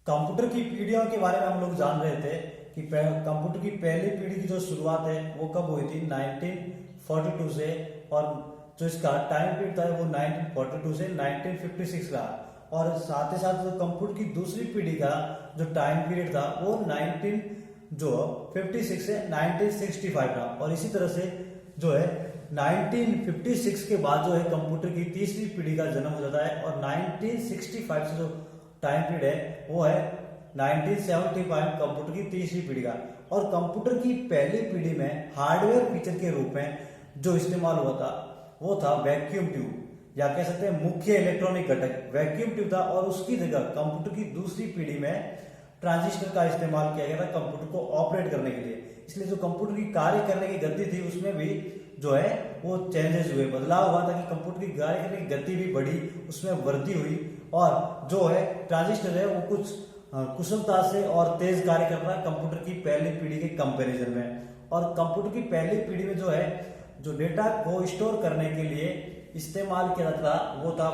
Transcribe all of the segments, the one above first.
Computer की पीढ़ियों के बारे में हम लोग जान रहे थे कि कंप्यूटर की पहली पीढ़ी की जो शुरुआत है वो कब हुई थी 1942 से, और जो इसका टाइम पीरियड था वो 1942 से 1956 रहा। और साथ ही साथ जो कंप्यूटर की दूसरी पीढ़ी का जो टाइम पीरियड था वो 1956 से 1965 रहा। और इसी तरह से जो है 1956 के बाद जो है कंप्यूटर की तीसरी पीढ़ी का जन्म हो जाता है, और 1965 से जो टाइम पीरियड है वो है 1975 कंप्यूटर की तीसरी पीढ़ी का। और कंप्यूटर की पहली पीढ़ी में हार्डवेयर फीचर के रूप में जो इस्तेमाल हुआ था वो था वैक्यूम ट्यूब, या कह सकते हैं मुख्य इलेक्ट्रॉनिक घटक वैक्यूम ट्यूब था। और उसकी जगह कंप्यूटर की दूसरी पीढ़ी में ट्रांजिस्टर का इस्तेमाल किया गया था कंप्यूटर को ऑपरेट करने के लिए। इसलिए जो कंप्यूटर की कार्य करने की गति थी उसमें भी जो है वो चेंजेस हुए, बदलाव हुआ था कि कंप्यूटर की कार्य करने की गति भी बढ़ी, उसमें वृद्धि हुई। और जो है ट्रांजिस्टर है वो कुछ कुशलता से और तेज कार्य कर रहा है कंप्यूटर की पहली पीढ़ी के कंपैरिजन में। और कंप्यूटर की पहली पीढ़ी में जो है जो डेटा को स्टोर करने के लिए इस्तेमाल किया जाता था वो था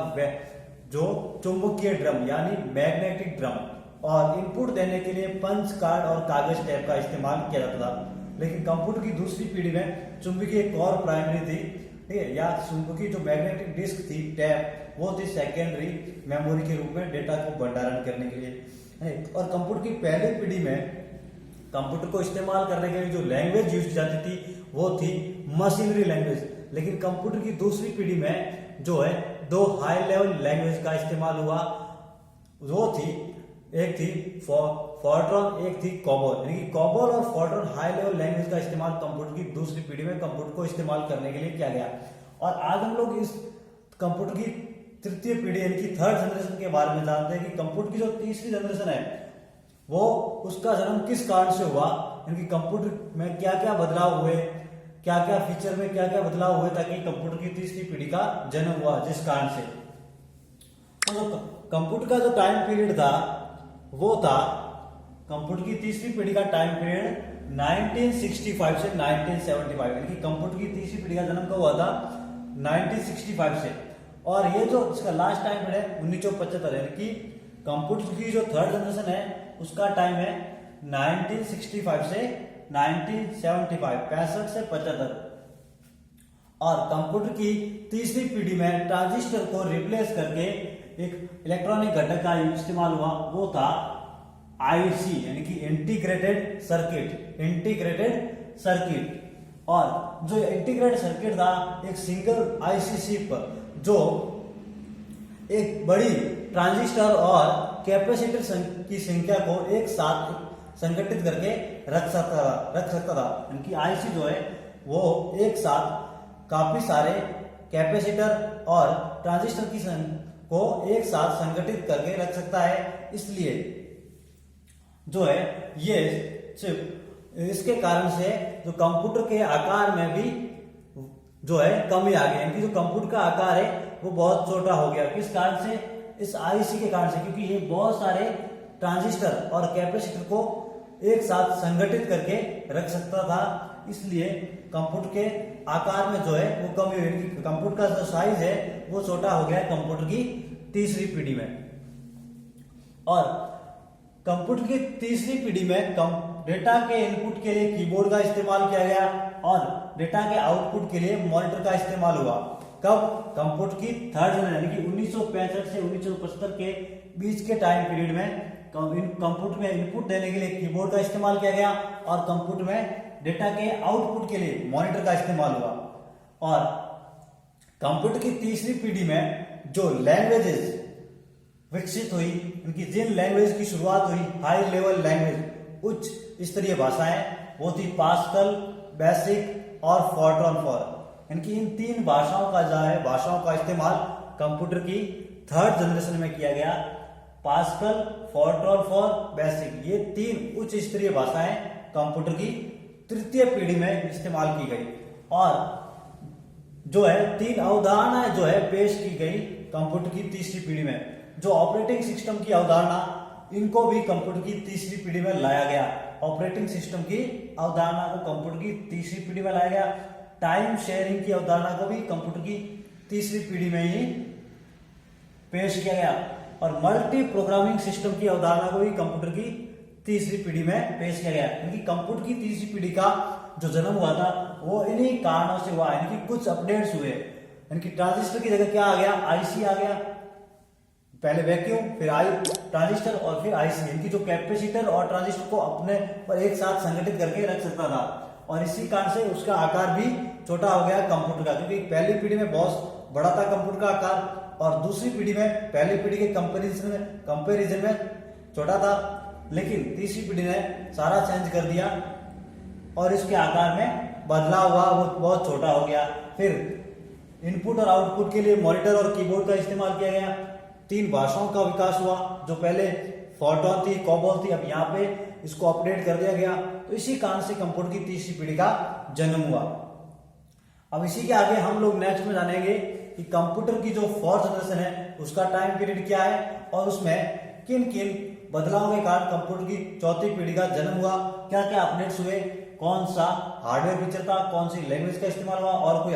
जो चुंबकीय ड्रम यानी मैग्नेटिक ड्रम, और इनपुट देने के लिए पंच कार्ड और कागज टैप का इस्तेमाल किया जाता था। लेकिन कंप्यूटर की दूसरी पीढ़ी में चुंबकीय कोर प्राइमरी थी, ठीक है, या चुंबकीय जो मैग्नेटिक डिस्क थी टैप वो थी सेकेंडरी मेमोरी के रूप में डेटा को भंडारण करने के लिए। और कंप्यूटर की पहली पीढ़ी में कंप्यूटर को इस्तेमाल करने के लिए जो लैंग्वेज यूज की जाती थी वो थी मशीनरी लैंग्वेज। लेकिन कंप्यूटर की दूसरी पीढ़ी में जो है दो हाई लेवल लैंग्वेज का इस्तेमाल हुआ, वो थी एक थी फोर्ट्रॉन, एक थी कोबोल। यानी कि कोबोल और फोर्ट्रॉन हाई लेवल लैंग्वेज का इस्तेमाल कंप्यूटर की दूसरी पीढ़ी में कंप्यूटर को इस्तेमाल करने के लिए किया गया। और आज हम लोग इस कंप्यूटर की तृतीय पीढ़ी यानी कि थर्ड जनरेशन के बारे में जानते हैं कि कंप्यूटर की जो तीसरी जनरेशन है वो उसका जन्म किस कारण से हुआ, यानी कि कंप्यूटर में क्या क्या बदलाव हुए, क्या क्या फीचर में क्या क्या बदलाव हुए ताकि कंप्यूटर की तीसरी पीढ़ी का जन्म हुआ, जिस कारण से। तो कंप्यूटर का जो टाइम पीरियड था वो था कंप्यूटर की तीसरी पीढ़ी का टाइम पीरियड 1965 से 1975, यानी कि कंप्यूटर की तीसरी पीढ़ी का जन्म कब हुआ था 1965 से। और ये जो इसका लास्ट टाइम पीरियड है 1975, यानी कि कंप्यूटर की जो थर्ड जनरेशन है उसका टाइम है 1965 से 1975, 65 से 75। और कंप्यूटर की तीसरी पीढ़ी में ट्रांजिस्टर को रिप्लेस करके एक इलेक्ट्रॉनिक घटक का इस्तेमाल हुआ, वो था आईसी यानी कि इंटीग्रेटेड सर्किट। और जो इंटीग्रेटेड सर्किट था एक सिंगल आईसी चिप जो एक बड़ी ट्रांजिस्टर और कैपेसिटर की संख्या को एक साथ संगठित करके रख सकता था। यानी आईसी जो है वो एक साथ काफी सारे कैपेसिटर और ट्रांजिस्टर की को एक साथ संगठित करके रख सकता है। इसलिए जो है ये चिप, इसके कारण से जो कंप्यूटर के आकार में भी जो है कमी आ गई, यानी कि जो कंप्यूटर का आकार है वो बहुत छोटा हो गया। किस कारण से? इस आईसी के कारण से, क्योंकि ये बहुत सारे ट्रांजिस्टर और कैपेसिटर को एक साथ संगठित करके रख सकता था। इसलिए कंप्यूटर के आकार में जो है वो कमी हुई, कंप्यूटर का जो साइज है वो छोटा हो गया कंप्यूटर की तीसरी पीढ़ी में। और कंप्यूटर की तीसरी पीढ़ी में डेटा के इनपुट के लिए कीबोर्ड का इस्तेमाल किया गया और डेटा के आउटपुट के लिए मॉनिटर का इस्तेमाल हुआ। कब? कंप्यूटर की थर्ड जनरेशन यानी कि 1965 से 1975 के बीच के टाइम पीरियड में कंप्यूटर में इनपुट देने के लिए कीबोर्ड का इस्तेमाल किया गया और कंप्यूटर में डेटा के आउटपुट के लिए मॉनिटर का इस्तेमाल हुआ। और कंप्यूटर की तीसरी पीढ़ी में जो लैंग्वेजेस विकसित हुई, उनकी जिन लैंग्वेज की शुरुआत हुई हाई लेवल लैंग्वेज, उच्च स्तरीय भाषाएं, वो थी पास्कल, बेसिक और फोर्ट्रॉन 4। इनकी इन तीन भाषाओं का इस्तेमाल कंप्यूटर की थर्ड जनरेशन में किया गया। पास्कल, फोर्ट्रॉन 4, बेसिक, ये तीन उच्च स्तरीय भाषाएं कंप्यूटर की तृतीय पीढ़ी में इस्तेमाल की गई। और जो है तीन अवधारणाएं जो है पेश की गई कंप्यूटर की तीसरी पीढ़ी में। जो ऑपरेटिंग सिस्टम की अवधारणा, इनको भी कंप्यूटर की तीसरी पीढ़ी में लाया गया। ऑपरेटिंग सिस्टम की अवधारणा को कंप्यूटर की तीसरी पीढ़ी में लाया गया। टाइम शेयरिंग की अवधारणा को भी कंप्यूटर की तीसरी पीढ़ी में ही पेश किया गया। और मल्टी प्रोग्रामिंग सिस्टम की अवधारणा को भी कंप्यूटर की तीसरी पीढ़ी में पेश किया गया, क्योंकि कंप्यूटर की तीसरी पीढ़ी का जो जन्म हुआ था वो इन्हीं कारणों से हुआ, इनकी कुछ अपडेट्स हुए। इनकी ट्रांजिस्टर की जगह क्या आ गया, आईसी आ गया, पहले वैक्यूम फिर ट्रांजिस्टर और फिर आईसी। इनकी जो कैपेसिटर और ट्रांजिस्टर को अपने पर एक साथ संगठित करके रख सकता था, और इसी कारण से उसका आकार भी छोटा हो गया कंप्यूटर का, क्योंकि पहली पीढ़ी में बहुत बड़ा था कंप्यूटर का आकार, और दूसरी पीढ़ी में पहली पीढ़ी के कंपेरिजन में छोटा था। लेकिन तीसरी पीढ़ी ने सारा चेंज कर दिया और इसके आकार में बदलाव हुआ, वो बहुत छोटा हो गया। फिर इनपुट और आउटपुट के लिए मॉनिटर और कीबोर्ड का इस्तेमाल किया गया। 3 भाषाओं का विकास हुआ, जो पहले फोर्ट्रॉन थी, कोबोल थी, अब यहाँ पे इसको अपडेट कर दिया गया। तो इसी कारण से कंप्यूटर की तीसरी पीढ़ी का जन्म हुआ। अब इसी के आगे हम लोग नेक्स्ट में जानेंगे कि कंप्यूटर की जो 4th जनरेशन है उसका टाइम पीरियड क्या है, और उसमें किन किन बदलावों के कारण कंप्यूटर की 4थी पीढ़ी का जन्म हुआ, क्या क्या अपडेट्स हुए, कौन सा हार्डवेयर फीचर था, कौन सी लैंग्वेज का इस्तेमाल हुआ, और कोई